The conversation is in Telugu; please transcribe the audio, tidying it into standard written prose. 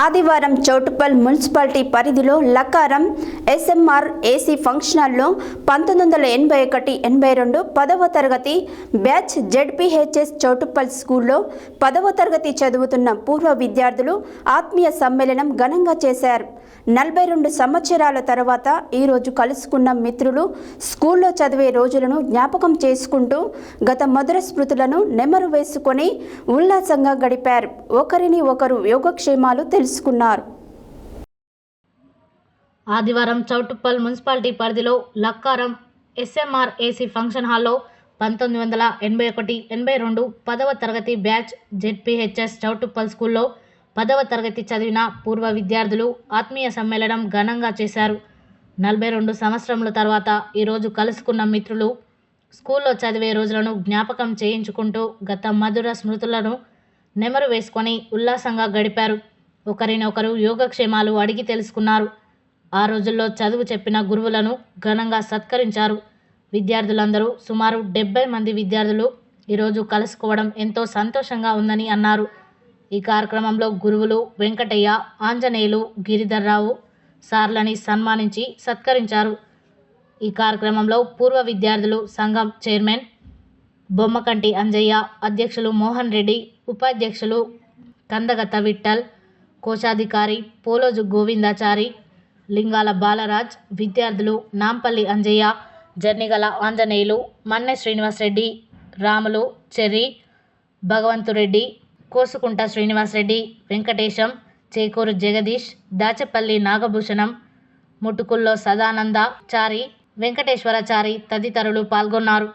ఆదివారం చౌటుప్పల్ మున్సిపాలిటీ పరిధిలో లక్కారం ఎస్ఎంఆర్ ఏసీ ఫంక్షన్ హాల్లో 1981-82 10వ తరగతి బ్యాచ్ జెడ్పీహెచ్ఎస్ చౌటుప్పల్ స్కూల్లో 10వ తరగతి చదువుతున్న పూర్వ విద్యార్థులు ఆత్మీయ సమ్మేళనం ఘనంగా చేశారు. 42 సంవత్సరాల తర్వాత ఈరోజు కలుసుకున్న మిత్రులు స్కూల్లో చదివే రోజులను జ్ఞాపకం చేసుకుంటూ గత మధుర స్మృతులను నెమరు వేసుకొని ఉల్లాసంగా గడిపారు. ఒకరిని ఒకరు యోగక్షేమాలు తెలుసుకున్నారు. ఆదివారం చౌటుప్పల్ మున్సిపాలిటీ పరిధిలో లక్కారం ఎస్ఎంఆర్ ఏసీ ఫంక్షన్ హాల్లో 1981-82 10వ తరగతి బ్యాచ్ జెడ్పీహెచ్ఎస్ చౌటుప్పల్ స్కూల్లో 10వ తరగతి చదివిన పూర్వ విద్యార్థులు ఆత్మీయ సమ్మేళనం ఘనంగా చేశారు. 42 సంవత్సరముల తర్వాత ఈరోజు కలుసుకున్న మిత్రులు స్కూల్లో చదివే రోజులను జ్ఞాపకం చేయించుకుంటూ గత మధుర స్మృతులను నెమరు వేసుకొని ఉల్లాసంగా గడిపారు. ఒకరినొకరు యోగక్షేమాలు అడిగి తెలుసుకున్నారు. ఆ రోజుల్లో చదువు చెప్పిన గురువులను ఘనంగా సత్కరించారు. విద్యార్థులందరూ సుమారు 70 మంది విద్యార్థులు ఈరోజు కలుసుకోవడం ఎంతో సంతోషంగా ఉందని అన్నారు. ఈ కార్యక్రమంలో గురువులు వెంకటయ్య, ఆంజనేయులు, గిరిధర్రావు సార్లని సన్మానించి సత్కరించారు. ఈ కార్యక్రమంలో పూర్వ విద్యార్థులు సంఘం చైర్మన్ బొమ్మకంటి అంజయ్య, అధ్యక్షులు మోహన్ రెడ్డి, ఉపాధ్యక్షులు కందగత విఠల్, కోశాధికారి పోలోజు గోవిందాచారి, లింగాల బాలరాజ్, విద్యార్థులు నాంపల్లి అంజయ్య, జర్నిగల ఆంజనేయులు, మన్నె శ్రీనివాసరెడ్డి, రాములు, చెర్రి, భగవంతురెడ్డి, కోసుకుంట శ్రీనివాసరెడ్డి, వెంకటేశం, చేకూరు జగదీష్, దాచపల్లి నాగభూషణం, ముటుకుల్లో సదానంద చారి, వెంకటేశ్వరచారి తదితరులు పాల్గొన్నారు.